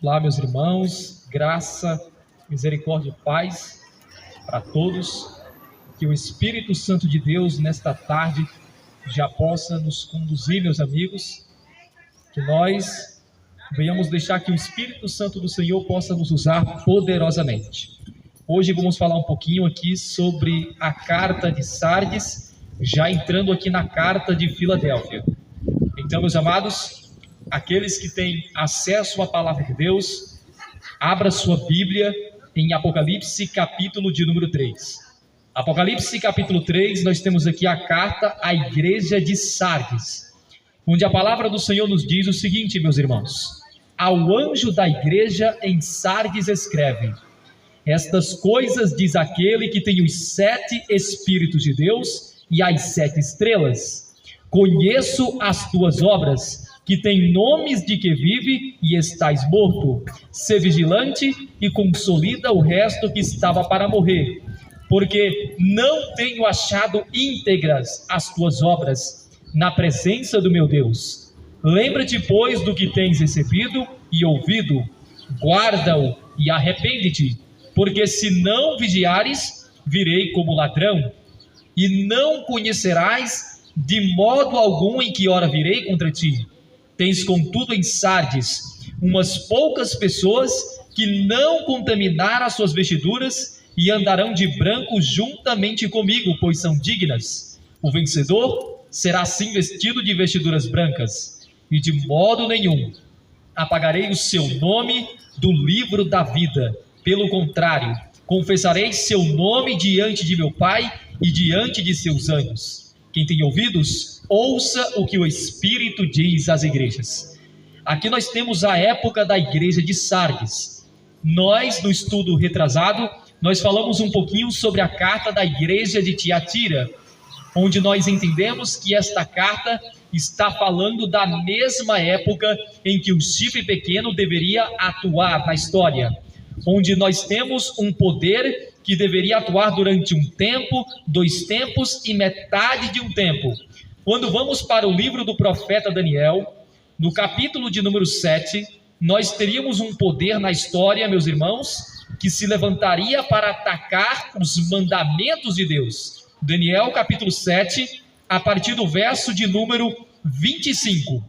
Olá, meus irmãos, graça, misericórdia e paz para todos. Que o Espírito Santo de Deus, nesta tarde, já possa nos conduzir, meus amigos. Que nós venhamos deixar que o Espírito Santo do Senhor possa nos usar poderosamente. Hoje vamos falar um pouquinho aqui sobre a carta de Sardes, já entrando aqui na carta de Filadélfia. Então, meus amados, aqueles que têm acesso à palavra de Deus, abra sua Bíblia em Apocalipse, capítulo de número 3. Apocalipse, capítulo 3, nós temos aqui a carta à igreja de Sardes, onde a palavra do Senhor nos diz o seguinte, meus irmãos: ao anjo da igreja em Sardes escreve: estas coisas diz aquele que tem os 7 Espíritos de Deus e as 7 estrelas. Conheço as tuas obras, que tem nomes de que vive e estás morto. Sê vigilante e consolida o resto que estava para morrer, porque não tenho achado íntegras as tuas obras na presença do meu Deus. Lembra-te, pois, do que tens recebido e ouvido, guarda-o e arrepende-te, porque se não vigiares, virei como ladrão, e não conhecerás de modo algum em que hora virei contra ti. Tens, contudo, em Sardes umas poucas pessoas que não contaminaram as suas vestiduras e andarão de branco juntamente comigo, pois são dignas. O vencedor será assim vestido de vestiduras brancas, e de modo nenhum apagarei o seu nome do livro da vida. Pelo contrário, confessarei seu nome diante de meu Pai e diante de seus anjos. Quem tem ouvidos, ouça o que o Espírito diz às igrejas. Aqui nós temos a época da igreja de Sardes. Nós, no estudo retrasado, nós falamos um pouquinho sobre a carta da igreja de Tiatira, onde nós entendemos que esta carta está falando da mesma época em que o chifre pequeno deveria atuar na história, onde nós temos um poder que deveria atuar durante um tempo, 2 tempos e metade de um tempo. Quando vamos para o livro do profeta Daniel, no capítulo de número 7, nós teríamos um poder na história, meus irmãos, que se levantaria para atacar os mandamentos de Deus. Daniel capítulo 7, a partir do verso de número 25.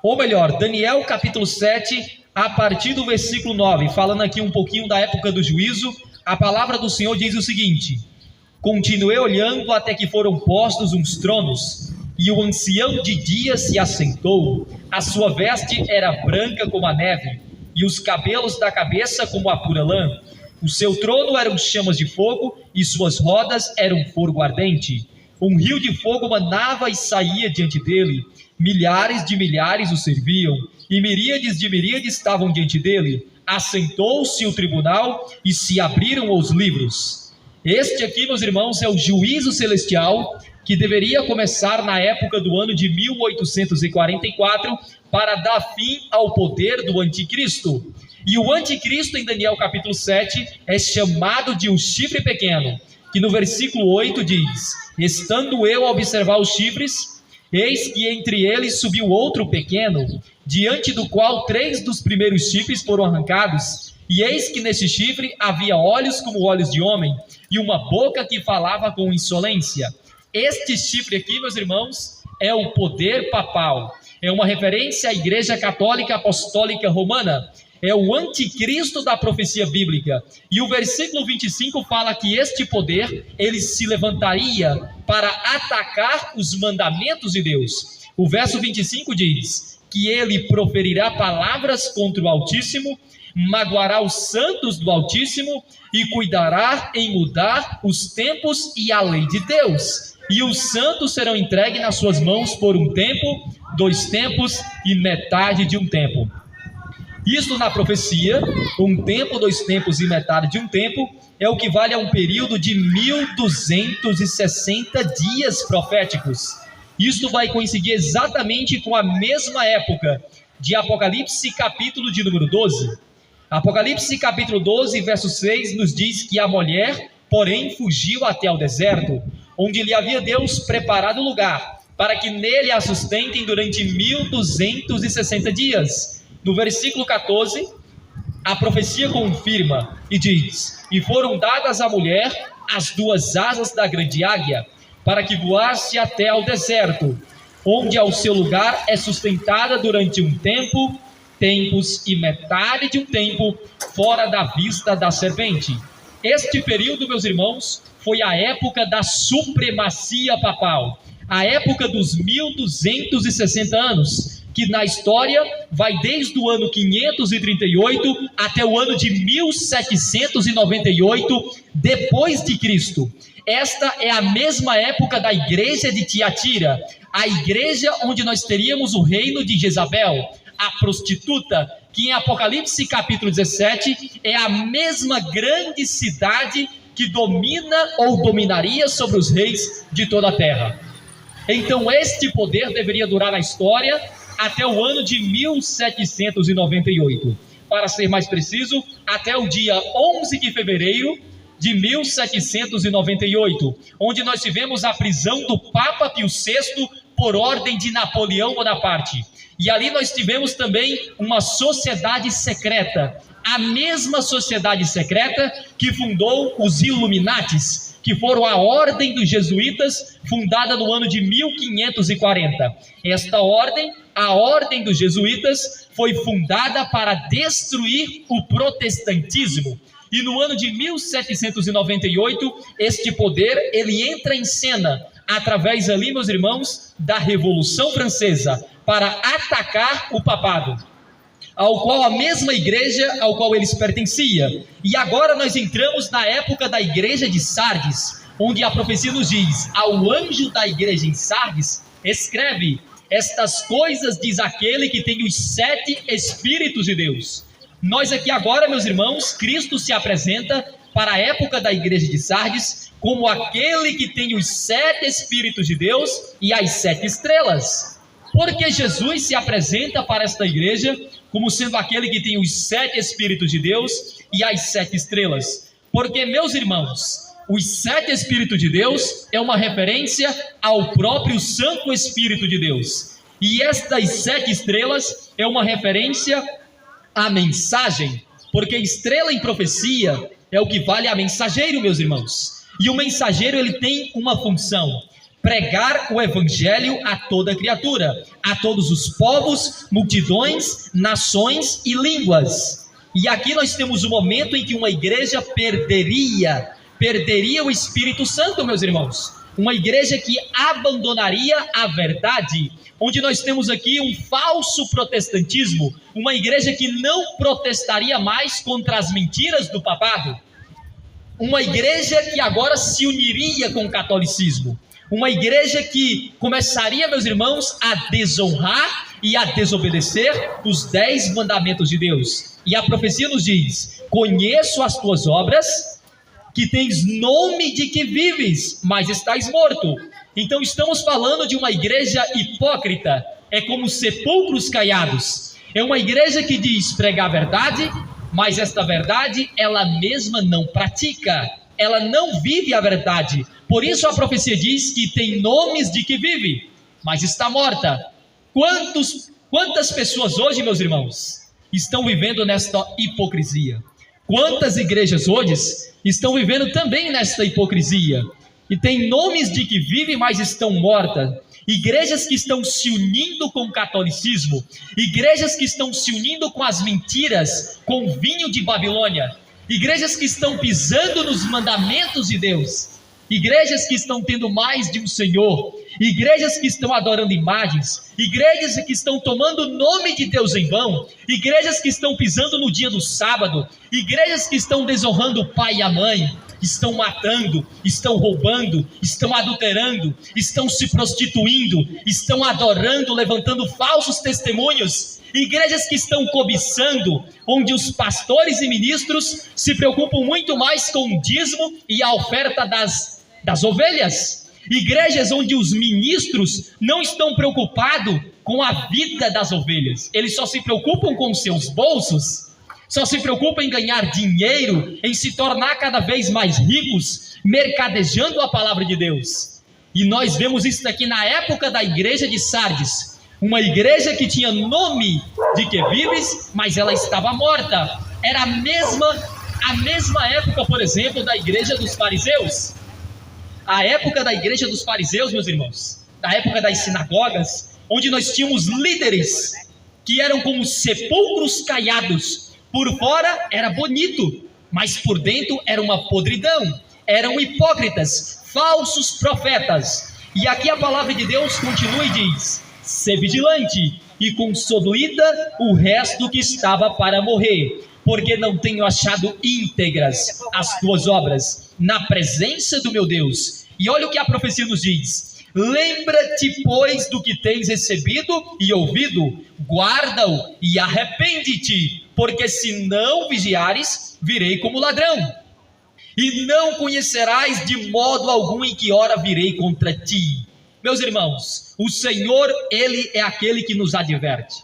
Ou melhor, Daniel capítulo 7, a partir do versículo 9, falando aqui um pouquinho da época do juízo. A palavra do Senhor diz o seguinte: continuei olhando até que foram postos uns tronos, e o ancião de dia se assentou. A sua veste era branca como a neve, e os cabelos da cabeça como a pura lã. O seu trono eram chamas de fogo, e suas rodas eram fogo ardente. Um rio de fogo manava e saía diante dele. Milhares de milhares o serviam, e miríades de miríades estavam diante dele. Assentou-se o tribunal e se abriram os livros. Este aqui, meus irmãos, é o juízo celestial que deveria começar na época do ano de 1844 para dar fim ao poder do anticristo. E o anticristo, em Daniel capítulo 7, é chamado de o chifre pequeno, que no versículo 8 diz: estando eu a observar os chifres, eis que entre eles subiu outro pequeno, diante do qual 3 dos primeiros chifres foram arrancados, e eis que nesse chifre havia olhos como olhos de homem, e uma boca que falava com insolência. Este chifre aqui, meus irmãos, é o poder papal, é uma referência à Igreja Católica Apostólica Romana, é o anticristo da profecia bíblica. E o versículo 25 fala que este poder, ele se levantaria para atacar os mandamentos de Deus. O verso 25 diz que ele proferirá palavras contra o Altíssimo, magoará os santos do Altíssimo e cuidará em mudar os tempos e a lei de Deus. E os santos serão entregues nas suas mãos por um tempo, 2 tempos e metade de um tempo. Isto na profecia, 1 tempo, 2 tempos e metade de um tempo, é o que vale a um período de 1260 dias proféticos. Isto vai coincidir exatamente com a mesma época de Apocalipse capítulo de número 12. Apocalipse capítulo 12, verso 6, nos diz que a mulher, porém, fugiu até o deserto, onde lhe havia Deus preparado lugar, para que nele a sustentem durante 1260 dias. No versículo 14, a profecia confirma e diz: e foram dadas à mulher as 2 asas da grande águia, para que voasse até ao deserto, onde ao seu lugar é sustentada durante um tempo, tempos e metade de um tempo, fora da vista da serpente. Este período, meus irmãos, foi a época da supremacia papal, a época dos 1260 anos, que na história vai desde o ano 538 até o ano de 1798 depois de Cristo. Esta é a mesma época da igreja de Tiatira, a igreja onde nós teríamos o reino de Jezabel, a prostituta, que em Apocalipse capítulo 17 é a mesma grande cidade que domina ou dominaria sobre os reis de toda a terra. Então este poder deveria durar na história até o ano de 1798. Para ser mais preciso, até o dia 11 de fevereiro de 1798, onde nós tivemos a prisão do Papa Pio VI por ordem de Napoleão Bonaparte. E ali nós tivemos também uma sociedade secreta, a mesma sociedade secreta que fundou os Illuminatis, que foram a ordem dos jesuítas, fundada no ano de 1540. Esta ordem, a ordem dos jesuítas, foi fundada para destruir o protestantismo. E no ano de 1798, este poder, ele entra em cena, através ali, meus irmãos, da Revolução Francesa, para atacar o papado, ao qual a mesma igreja ao qual eles pertenciam. E agora nós entramos na época da igreja de Sardes, onde a profecia nos diz: ao anjo da igreja em Sardes, escreve: estas coisas diz aquele que tem os 7 Espíritos de Deus. Nós aqui agora, meus irmãos, Cristo se apresenta para a época da igreja de Sardes como aquele que tem os 7 Espíritos de Deus e as 7 estrelas. Porque Jesus se apresenta para esta igreja como sendo aquele que tem os 7 Espíritos de Deus e as 7 estrelas. Porque, meus irmãos, os 7 Espíritos de Deus é uma referência ao próprio Santo Espírito de Deus. E estas 7 estrelas é uma referência à mensagem, porque estrela em profecia é o que vale a mensageiro, meus irmãos. E o mensageiro, ele tem uma função: pregar o evangelho a toda criatura, a todos os povos, multidões, nações e línguas. E aqui nós temos um momento em que uma igreja perderia o Espírito Santo, meus irmãos. Uma igreja que abandonaria a verdade, onde nós temos aqui um falso protestantismo, uma igreja que não protestaria mais contra as mentiras do papado, uma igreja que agora se uniria com o catolicismo, uma igreja que começaria, meus irmãos, a desonrar e a desobedecer os 10 mandamentos de Deus. E a profecia nos diz: conheço as tuas obras, que tens nome de que vives, mas estás morto. Então estamos falando de uma igreja hipócrita, é como sepulcros caiados. É uma igreja que diz pregar a verdade, mas esta verdade ela mesma não pratica, ela não vive a verdade. Por isso a profecia diz que tem nomes de que vive, mas está morta. Quantas pessoas hoje, meus irmãos, estão vivendo nesta hipocrisia? Quantas igrejas hoje estão vivendo também nesta hipocrisia? E tem nomes de que vivem, mas estão mortas. Igrejas que estão se unindo com o catolicismo, igrejas que estão se unindo com as mentiras, com o vinho de Babilônia, igrejas que estão pisando nos mandamentos de Deus, igrejas que estão tendo mais de um Senhor, igrejas que estão adorando imagens, igrejas que estão tomando o nome de Deus em vão, igrejas que estão pisando no dia do sábado, igrejas que estão desonrando o pai e a mãe, estão matando, estão roubando, estão adulterando, estão se prostituindo, estão adorando, levantando falsos testemunhos, igrejas que estão cobiçando, onde os pastores e ministros se preocupam muito mais com o dízimo e a oferta das ovelhas, igrejas onde os ministros não estão preocupados com a vida das ovelhas, eles só se preocupam com os seus bolsos, só se preocupam em ganhar dinheiro, em se tornar cada vez mais ricos, mercadejando a palavra de Deus. E nós vemos isso aqui na época da igreja de Sardes, Uma igreja que tinha nome de que vives, mas ela estava morta. Era a mesma época, por exemplo, da igreja dos fariseus. A época da igreja dos fariseus, meus irmãos, da época das sinagogas, onde nós tínhamos líderes que eram como sepulcros caiados. Por fora era bonito, mas por dentro era uma podridão. Eram hipócritas, falsos profetas. E aqui a palavra de Deus continua e diz: sê vigilante e consolida o resto que estava para morrer, porque não tenho achado íntegras as tuas obras na presença do meu Deus. E olha o que a profecia nos diz: lembra-te, pois, do que tens recebido e ouvido, guarda-o e arrepende-te, porque se não vigiares, virei como ladrão, e não conhecerás de modo algum em que hora virei contra ti. Meus irmãos, o Senhor, Ele é aquele que nos adverte.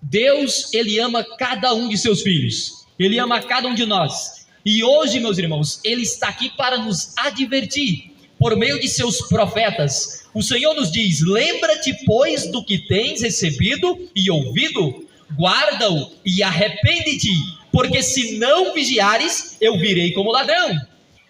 Deus, Ele ama cada um de seus filhos, Ele ama cada um de nós, e hoje, meus irmãos, Ele está aqui para nos advertir, por meio de seus profetas. O Senhor nos diz: lembra-te, pois, do que tens recebido e ouvido, guarda-o e arrepende-te, porque se não vigiares, eu virei como ladrão.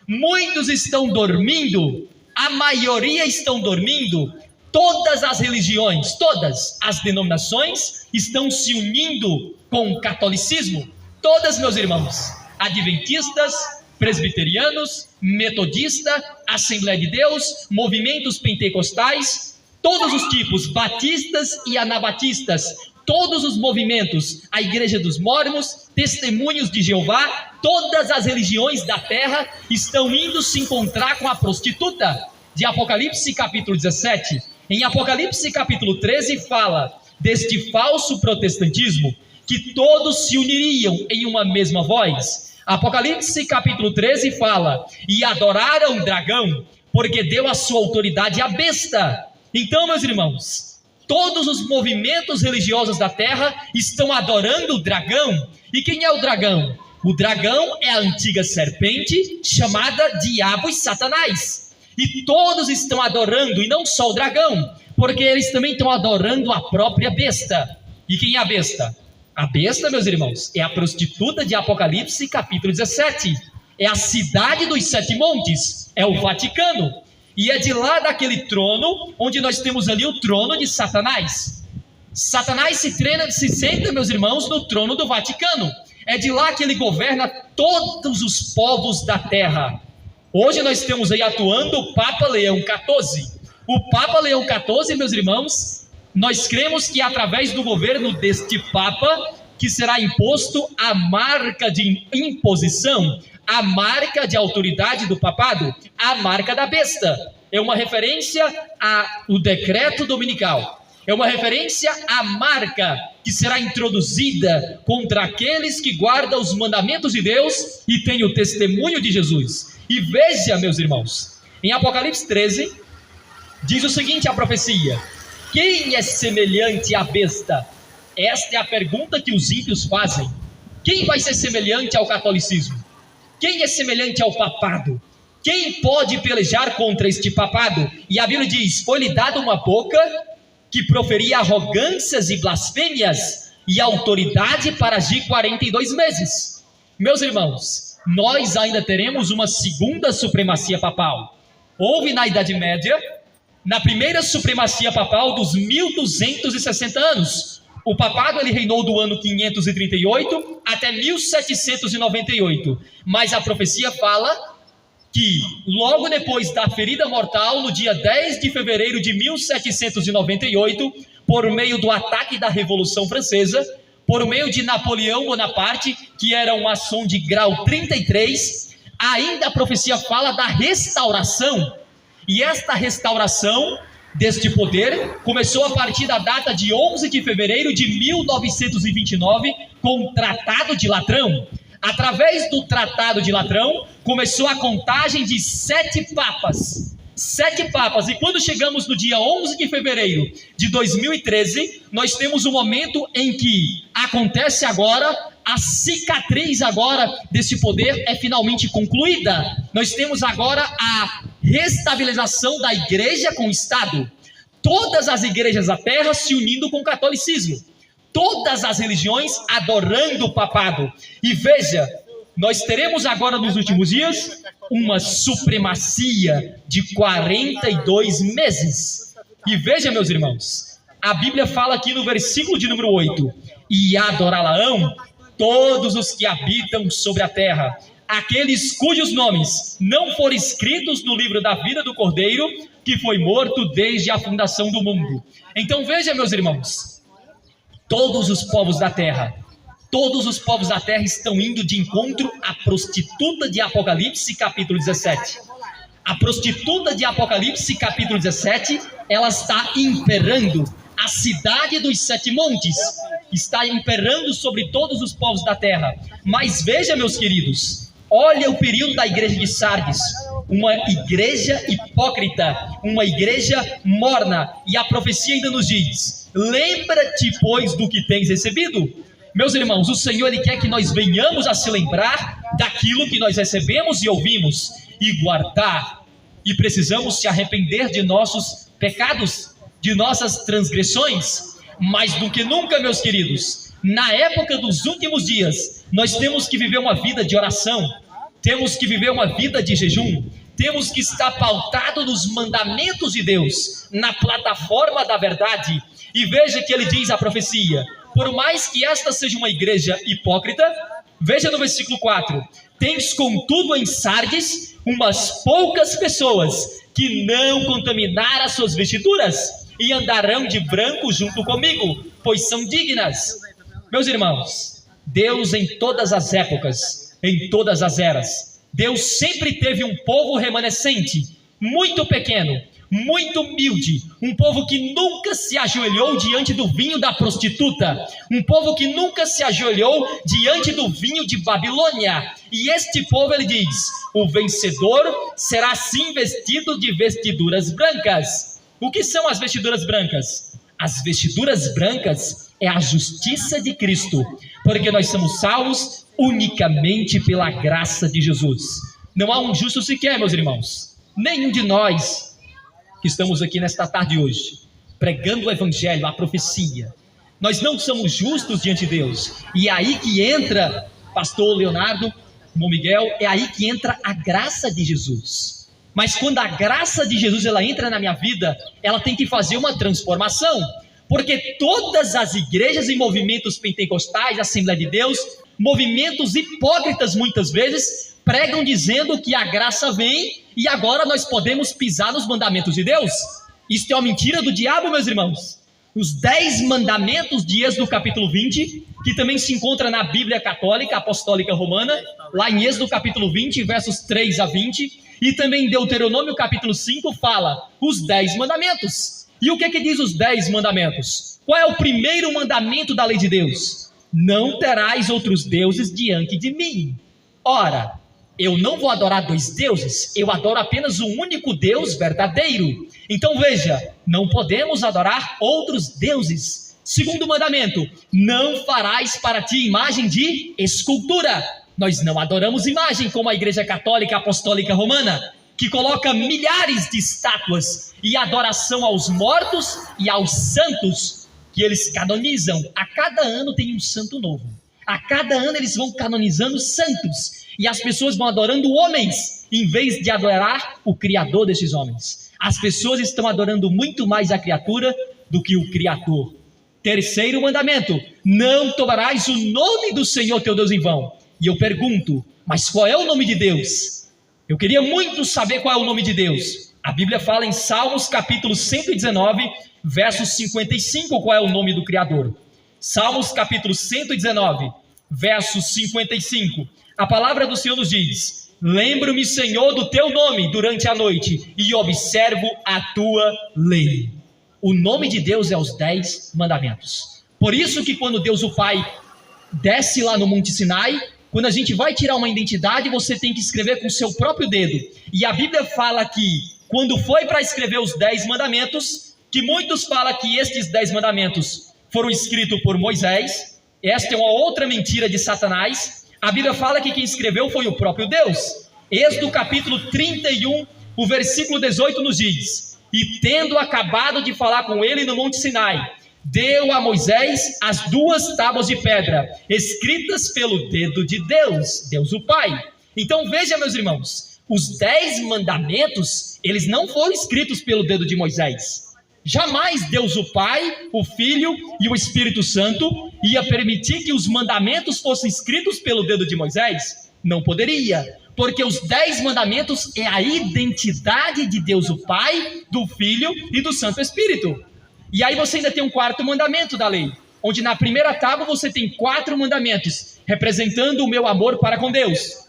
Muitos estão dormindo, a maioria estão dormindo. Todas as religiões, todas as denominações estão se unindo com o catolicismo. Todas, meus irmãos, adventistas, presbiterianos, metodistas, Assembleia de Deus, movimentos pentecostais, todos os tipos, batistas e anabatistas, todos os movimentos, a Igreja dos Mórmons, Testemunhos de Jeová, todas as religiões da terra estão indo se encontrar com a prostituta de Apocalipse capítulo 17. Em Apocalipse capítulo 13 fala deste falso protestantismo, que todos se uniriam em uma mesma voz. Apocalipse capítulo 13 fala: e adoraram o dragão, porque deu a sua autoridade à besta. Então, meus irmãos, todos os movimentos religiosos da terra estão adorando o dragão. E quem é o dragão? O dragão é a antiga serpente, chamada Diabo e Satanás. E todos estão adorando, e não só o dragão, porque eles também estão adorando a própria besta. E quem é a besta? A besta, meus irmãos, é a prostituta de Apocalipse capítulo 17. É a cidade dos 7 montes, é o Vaticano. E é de lá daquele trono, onde nós temos ali o trono de Satanás. Satanás se senta, meus irmãos, no trono do Vaticano. É de lá que ele governa todos os povos da terra. Hoje nós temos aí atuando o Papa Leão XIV. O Papa Leão XIV, meus irmãos, nós cremos que através do governo deste Papa, que será imposto a marca de imposição, a marca de autoridade do papado, a marca da besta. É uma referência ao decreto dominical. É uma referência à marca que será introduzida contra aqueles que guardam os mandamentos de Deus e têm o testemunho de Jesus. E veja, meus irmãos, em Apocalipse 13, diz o seguinte a profecia: quem é semelhante à besta? Esta é a pergunta que os ímpios fazem. Quem vai ser semelhante ao catolicismo? Quem é semelhante ao papado? Quem pode pelejar contra este papado? E a Bíblia diz: foi-lhe dada uma boca que proferia arrogâncias e blasfêmias, e autoridade para agir 42 meses. Meus irmãos, nós ainda teremos uma segunda supremacia papal. Houve na Idade Média, na primeira supremacia papal dos 1260 anos. O papado ele reinou do ano 538 até 1798. Mas a profecia fala que logo depois da ferida mortal, no dia 10 de fevereiro de 1798, por meio do ataque da Revolução Francesa, por meio de Napoleão Bonaparte, que era um maçom de grau 33, ainda a profecia fala da restauração. E esta restauração deste poder começou a partir da data de 11 de fevereiro de 1929, com o Tratado de Latrão. Através do Tratado de Latrão, começou a contagem de 7 papas. 7 papas. E quando chegamos no dia 11 de fevereiro de 2013, nós temos um momento em que acontece agora, a cicatriz agora desse poder é finalmente concluída. Nós temos agora a restabilização da igreja com o Estado. todas as igrejas da terra se unindo com o catolicismo, todas as religiões adorando o papado. E veja, nós teremos agora nos últimos dias uma supremacia de 42 meses. E veja, meus irmãos, a Bíblia fala aqui no versículo de número 8: e adorá-la-ão todos os que habitam sobre a terra, aqueles cujos nomes não foram escritos no livro da vida do Cordeiro, que foi morto desde a fundação do mundo. Então veja, meus irmãos, todos os povos da terra estão indo de encontro à prostituta de Apocalipse capítulo 17. A prostituta de Apocalipse capítulo 17, ela está imperando. A cidade dos 7 montes está imperando sobre todos os povos da terra. Mas veja, meus queridos, olha o período da igreja de Sardes, uma igreja hipócrita, uma igreja morna. E a profecia ainda nos diz: lembra-te, pois, do que tens recebido. Meus irmãos, o Senhor, Ele quer que nós venhamos a se lembrar daquilo que nós recebemos e ouvimos, e guardar. E precisamos se arrepender de nossos pecados, de nossas transgressões. Mais do que nunca, meus queridos, na época dos últimos dias, nós temos que viver uma vida de oração, temos que viver uma vida de jejum, temos que estar pautado nos mandamentos de Deus, na plataforma da verdade. E veja que ele diz a profecia: por mais que esta seja uma igreja hipócrita, veja no versículo 4: tens contudo em Sardes umas poucas pessoas que não contaminaram as suas vestiduras, e andarão de branco junto comigo, pois são dignas. Meus irmãos, Deus em todas as épocas, em todas as eras, Deus sempre teve um povo remanescente, muito pequeno, muito humilde, um povo que nunca se ajoelhou diante do vinho da prostituta, um povo que nunca se ajoelhou diante do vinho de Babilônia. E este povo, ele diz: o vencedor será assim vestido de vestiduras brancas. O que são as vestiduras brancas? As vestiduras brancas é a justiça de Cristo, porque nós somos salvos unicamente pela graça de Jesus. Não há um justo sequer, meus irmãos. Nenhum de nós que estamos aqui nesta tarde hoje, pregando o evangelho, a profecia, nós não somos justos diante de Deus. E é aí que entra, pastor Leonardo, irmão Miguel, é aí que entra a graça de Jesus. Mas quando a graça de Jesus ela entra na minha vida, ela tem que fazer uma transformação, porque todas as igrejas e movimentos pentecostais, Assembleia de Deus, movimentos hipócritas muitas vezes, pregam dizendo que a graça vem e agora nós podemos pisar nos mandamentos de Deus. Isto é uma mentira do diabo, meus irmãos. Os 10 mandamentos de Êxodo capítulo 20, que também se encontra na Bíblia Católica Apostólica Romana, lá em Êxodo capítulo 20, versos 3 a 20, e também em Deuteronômio capítulo 5 fala os 10 mandamentos. E o que diz os 10 mandamentos? Qual é o primeiro mandamento da lei de Deus? Não terás outros deuses diante de mim. Ora, eu não vou adorar 2 deuses, eu adoro apenas um único Deus verdadeiro. Então veja, não podemos adorar outros deuses. Segundo mandamento: não farás para ti imagem de escultura. Nós não adoramos imagem como a Igreja Católica Apostólica Romana, que coloca milhares de estátuas e adoração aos mortos e aos santos, que eles canonizam. A cada ano tem um santo novo. A cada ano eles vão canonizando santos. E as pessoas vão adorando homens, em vez de adorar o Criador desses homens. As pessoas estão adorando muito mais a criatura do que o Criador. Terceiro mandamento: não tomarás o nome do Senhor teu Deus em vão. E eu pergunto, mas qual é o nome de Deus? Eu queria muito saber qual é o nome de Deus. A Bíblia fala em Salmos capítulo 119, verso 55, qual é o nome do Criador. Salmos capítulo 119, verso 55. A palavra do Senhor nos diz: lembro-me, Senhor, do teu nome durante a noite e observo a tua lei. O nome de Deus é os 10 mandamentos. Por isso que quando Deus o Pai desce lá no Monte Sinai, quando a gente vai tirar uma identidade, você tem que escrever com o seu próprio dedo. E a Bíblia fala que quando foi para escrever os 10 mandamentos, que muitos falam que estes 10 mandamentos foram escritos por Moisés. Esta é uma outra mentira de Satanás. A Bíblia fala que quem escreveu foi o próprio Deus. Êxodo capítulo 31, o versículo 18 nos diz: e tendo acabado de falar com ele no Monte Sinai, deu a Moisés as 2 tábuas de pedra, escritas pelo dedo de Deus, Deus o Pai. Então veja, meus irmãos, os 10 mandamentos, eles não foram escritos pelo dedo de Moisés. Jamais Deus o Pai, o Filho e o Espírito Santo ia permitir que os mandamentos fossem escritos pelo dedo de Moisés. Não poderia, porque os 10 mandamentos é a identidade de Deus o Pai, do Filho e do Santo Espírito. E aí você ainda tem um 4º mandamento da lei, onde na primeira tábua você tem 4 mandamentos, representando o meu amor para com Deus.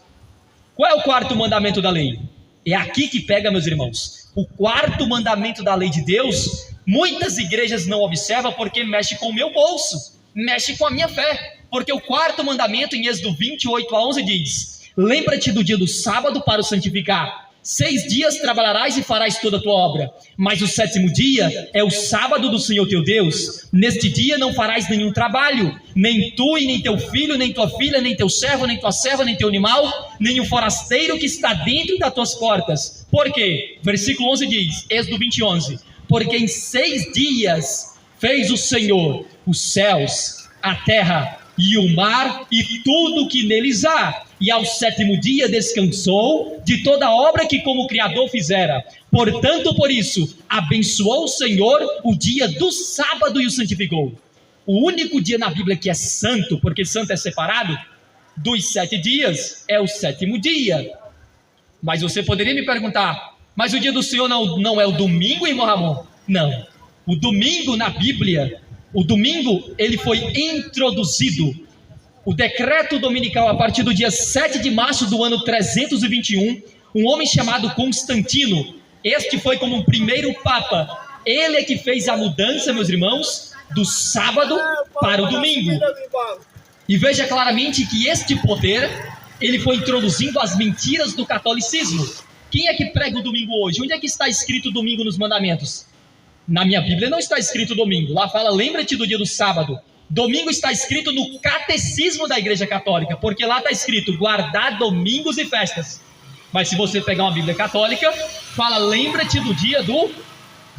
Qual é o 4º mandamento da lei? É aqui que pega, meus irmãos. O 4º mandamento da lei de Deus, muitas igrejas não observam porque mexe com o meu bolso, mexe com a minha fé. Porque o 4º mandamento, em Êxodo 28:11, diz: lembra-te do dia do sábado para o santificar. 6 dias trabalharás e farás toda a tua obra, mas o 7º dia é o sábado do Senhor teu Deus. Neste dia não farás nenhum trabalho, nem tu e nem teu filho, nem tua filha, nem teu servo, nem tua serva, nem teu animal, nem o forasteiro que está dentro das tuas portas. Por quê? Versículo 11 diz, Êxodo 20:11: porque em 6 dias fez o Senhor os céus, a terra e o mar e tudo que neles há, e ao 7º dia descansou de toda a obra que como Criador fizera. Portanto, por isso, abençoou o Senhor o dia do sábado e o santificou. O único dia na Bíblia que é santo, porque santo é separado, dos 7 dias, é o 7º dia. Mas você poderia me perguntar, mas o dia do Senhor não é o domingo, irmão Ramon? Não. O domingo na Bíblia, o domingo, ele foi introduzido. O decreto dominical, a partir do dia 7 de março do ano 321, um homem chamado Constantino, este foi como o primeiro papa, ele é que fez a mudança, meus irmãos, do sábado para o domingo. E veja claramente que este poder, ele foi introduzindo as mentiras do catolicismo. Quem é que prega o domingo hoje? Onde é que está escrito domingo nos mandamentos? Na minha Bíblia não está escrito domingo, lá fala, lembra-te do dia do sábado. Domingo está escrito no catecismo da Igreja Católica, porque lá está escrito guardar domingos e festas. Mas se você pegar uma Bíblia católica, fala, lembra-te do dia do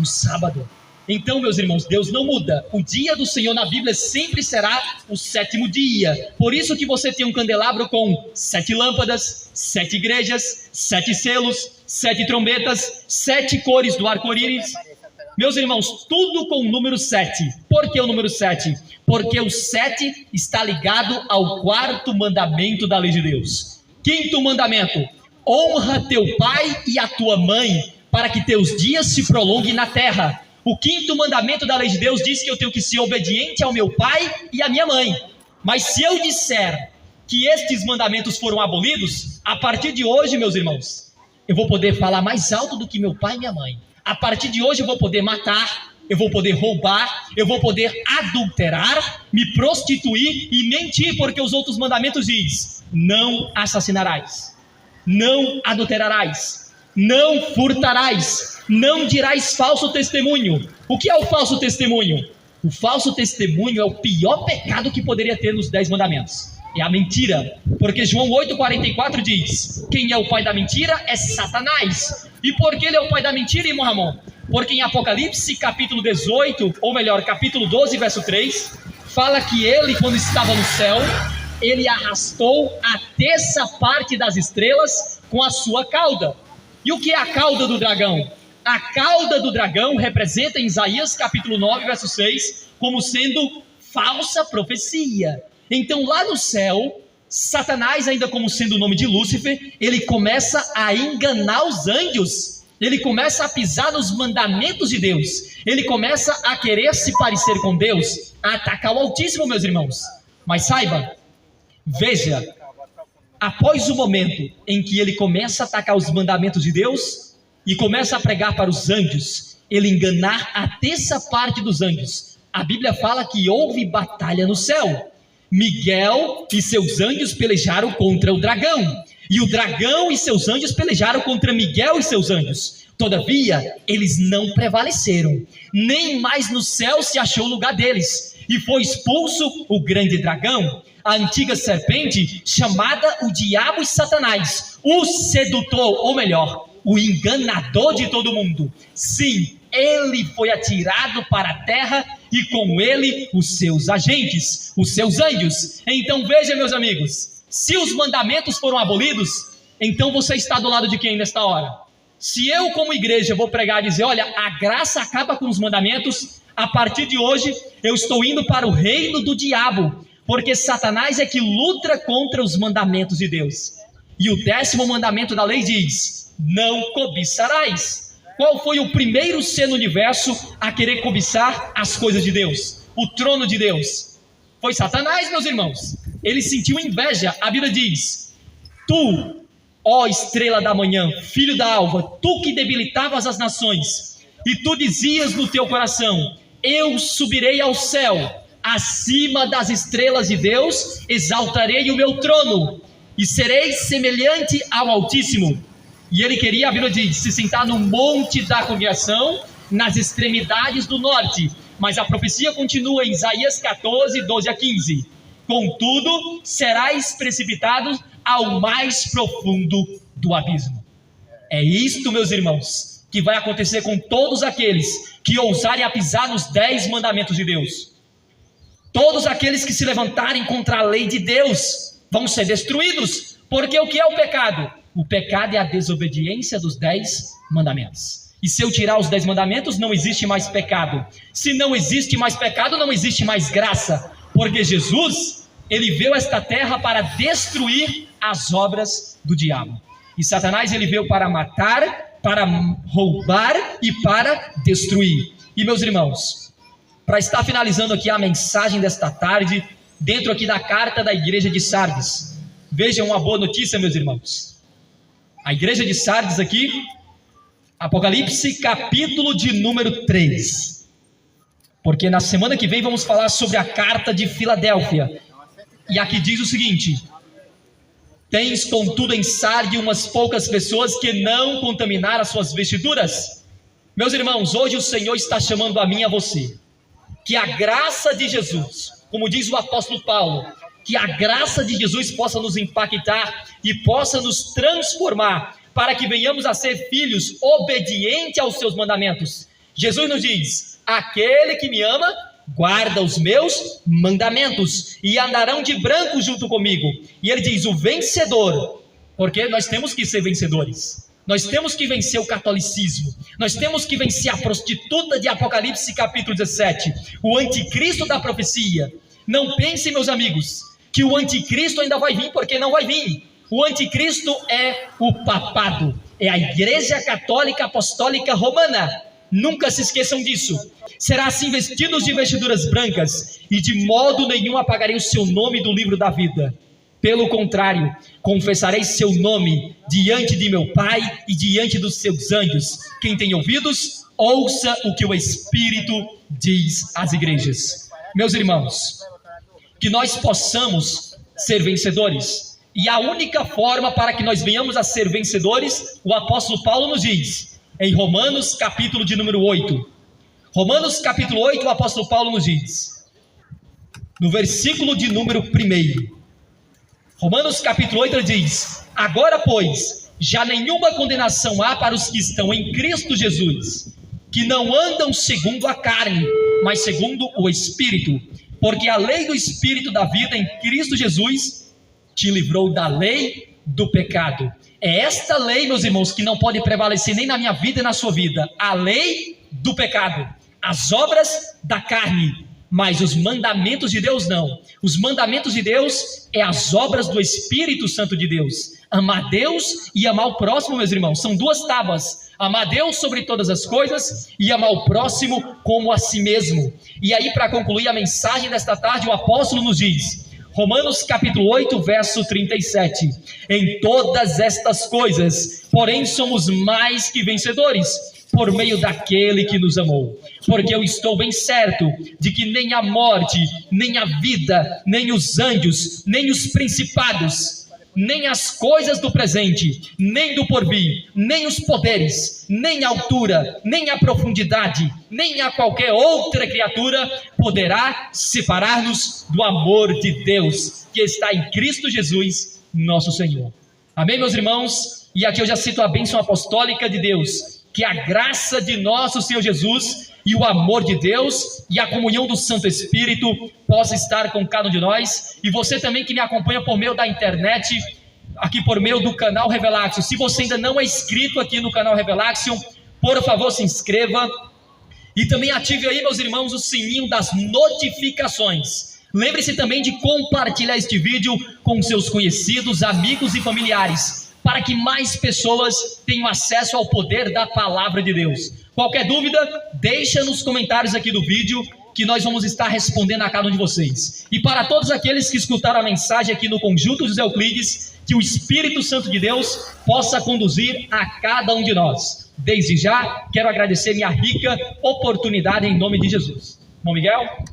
sábado. Então, meus irmãos, Deus não muda. O dia do Senhor na Bíblia sempre será o 7º dia. Por isso que você tem um candelabro com 7 lâmpadas, 7 igrejas, 7 selos, 7 trombetas, 7 cores do arco-íris. Meus irmãos, tudo com o número 7. Por que o número 7? Porque o 7 está ligado ao 4º mandamento da lei de Deus. 5º mandamento: honra teu pai e a tua mãe, para que teus dias se prolonguem na terra. O 5º mandamento da lei de Deus diz que eu tenho que ser obediente ao meu pai e à minha mãe. Mas se eu disser que estes mandamentos foram abolidos, a partir de hoje, meus irmãos, eu vou poder falar mais alto do que meu pai e minha mãe. A partir de hoje eu vou poder matar, eu vou poder roubar, eu vou poder adulterar, me prostituir e mentir, porque os outros mandamentos dizem: não assassinarás, não adulterarás, não furtarás, não dirás falso testemunho. O que é o falso testemunho? O falso testemunho é o pior pecado que poderia ter nos 10 mandamentos. É a mentira, porque João 8,44 diz: quem é o pai da mentira é Satanás. E por que ele é o pai da mentira, irmão Ramon? Porque em Apocalipse capítulo 18, ou melhor, capítulo 12, verso 3, fala que ele, quando estava no céu, ele arrastou a 3ª parte das estrelas com a sua cauda. E o que é a cauda do dragão? A cauda do dragão representa em Isaías capítulo 9, verso 6, como sendo falsa profecia. Então lá no céu, Satanás, ainda como sendo o nome de Lúcifer, ele começa a enganar os anjos, ele começa a pisar nos mandamentos de Deus, ele começa a querer se parecer com Deus, a atacar o Altíssimo, meus irmãos. Mas saiba, veja, após o momento em que ele começa a atacar os mandamentos de Deus e começa a pregar para os anjos, ele enganar a 3ª parte dos anjos, a Bíblia fala que houve batalha no céu. Miguel e seus anjos pelejaram contra o dragão, e o dragão e seus anjos pelejaram contra Miguel e seus anjos. Todavia, eles não prevaleceram, nem mais no céu se achou lugar deles, e foi expulso o grande dragão, a antiga serpente, chamada o diabo e Satanás, o sedutor, ou melhor, o enganador de todo mundo. Sim, ele foi atirado para a terra e com ele os seus agentes, os seus anjos. Então veja, meus amigos, se os mandamentos foram abolidos, então você está do lado de quem nesta hora? Se eu, como igreja, vou pregar e dizer, olha, a graça acaba com os mandamentos, a partir de hoje eu estou indo para o reino do diabo, porque Satanás é que luta contra os mandamentos de Deus. E o 10º mandamento da lei diz, não cobiçarás. Qual foi o primeiro ser no universo a querer cobiçar as coisas de Deus? O trono de Deus. Foi Satanás, meus irmãos. Ele sentiu inveja. A Bíblia diz, tu, ó estrela da manhã, filho da alva, tu que debilitavas as nações, e tu dizias no teu coração, eu subirei ao céu, acima das estrelas de Deus, exaltarei o meu trono, e serei semelhante ao Altíssimo. E ele queria, a Bíblia diz, se sentar no monte da congregação, nas extremidades do norte. Mas a profecia continua em Isaías 14, 12 a 15. Contudo, serás precipitado ao mais profundo do abismo. É isto, meus irmãos, que vai acontecer com todos aqueles que ousarem a pisar nos 10 mandamentos de Deus. Todos aqueles que se levantarem contra a lei de Deus vão ser destruídos. Porque o que é o pecado? O pecado é a desobediência dos 10 mandamentos. E se eu tirar os 10 mandamentos, não existe mais pecado. Se não existe mais pecado, não existe mais graça. Porque Jesus, ele veio a esta terra para destruir as obras do diabo. E Satanás, ele veio para matar, para roubar e para destruir. E meus irmãos, para estar finalizando aqui a mensagem desta tarde, dentro aqui da carta da igreja de Sardes, vejam uma boa notícia, meus irmãos. A igreja de Sardes aqui, Apocalipse capítulo de número 3. Porque na semana que vem vamos falar sobre a carta de Filadélfia. E aqui diz o seguinte: tens contudo em Sardes umas poucas pessoas que não contaminaram as suas vestiduras. Meus irmãos, hoje o Senhor está chamando a mim e a você. Que a graça de Jesus, como diz o apóstolo Paulo, que a graça de Jesus possa nos impactar e possa nos transformar, para que venhamos a ser filhos obedientes aos seus mandamentos. Jesus nos diz, aquele que me ama, guarda os meus mandamentos, e andarão de branco junto comigo. E ele diz, o vencedor, porque nós temos que ser vencedores. Nós temos que vencer o catolicismo, nós temos que vencer a prostituta de Apocalipse capítulo 17, o anticristo da profecia. Não pensem, meus amigos, que o anticristo ainda vai vir, porque não vai vir. O anticristo é o papado, é a igreja católica apostólica romana. Nunca se esqueçam disso. Será assim vestidos de vestiduras brancas, e de modo nenhum apagarei o seu nome do livro da vida. Pelo contrário, confessarei seu nome diante de meu Pai e diante dos seus anjos. Quem tem ouvidos, ouça o que o Espírito diz às igrejas. Meus irmãos, que nós possamos ser vencedores. E a única forma para que nós venhamos a ser vencedores, o apóstolo Paulo nos diz, em Romanos capítulo de número 8. Romanos capítulo 8, o apóstolo Paulo nos diz, no versículo de número 1. Romanos capítulo 8 ele diz, agora pois, já nenhuma condenação há para os que estão em Cristo Jesus, que não andam segundo a carne, mas segundo o Espírito, porque a lei do Espírito da vida em Cristo Jesus te livrou da lei do pecado. É esta lei, meus irmãos, que não pode prevalecer nem na minha vida e na sua vida, a lei do pecado, as obras da carne. Mas os mandamentos de Deus não. Os mandamentos de Deus é as obras do Espírito Santo de Deus. Amar Deus e amar o próximo, meus irmãos, são duas tábuas. Amar Deus sobre todas as coisas e amar o próximo como a si mesmo. E aí, para concluir a mensagem desta tarde, o apóstolo nos diz, Romanos capítulo 8, verso 37, em todas estas coisas, porém somos mais que vencedores, por meio daquele que nos amou. Porque eu estou bem certo de que nem a morte, nem a vida, nem os anjos, nem os principados, nem as coisas do presente, nem do porvir, nem os poderes, nem a altura, nem a profundidade, nem a qualquer outra criatura poderá separar-nos do amor de Deus, que está em Cristo Jesus, nosso Senhor. Amém, meus irmãos? E aqui eu já cito a bênção apostólica de Deus. Que a graça de nosso Senhor Jesus e o amor de Deus e a comunhão do Santo Espírito possa estar com cada um de nós. E você também que me acompanha por meio da internet, aqui por meio do canal Revelaxion. Se você ainda não é inscrito aqui no canal Revelaxion, por favor, se inscreva. E também ative aí, meus irmãos, o sininho das notificações. Lembre-se também de compartilhar este vídeo com seus conhecidos, amigos e familiares, para que mais pessoas tenham acesso ao poder da palavra de Deus. Qualquer dúvida, deixa nos comentários aqui do vídeo, que nós vamos estar respondendo a cada um de vocês. E para todos aqueles que escutaram a mensagem aqui no Conjunto José Euclides, que o Espírito Santo de Deus possa conduzir a cada um de nós. Desde já, quero agradecer minha rica oportunidade em nome de Jesus. Bom, Miguel?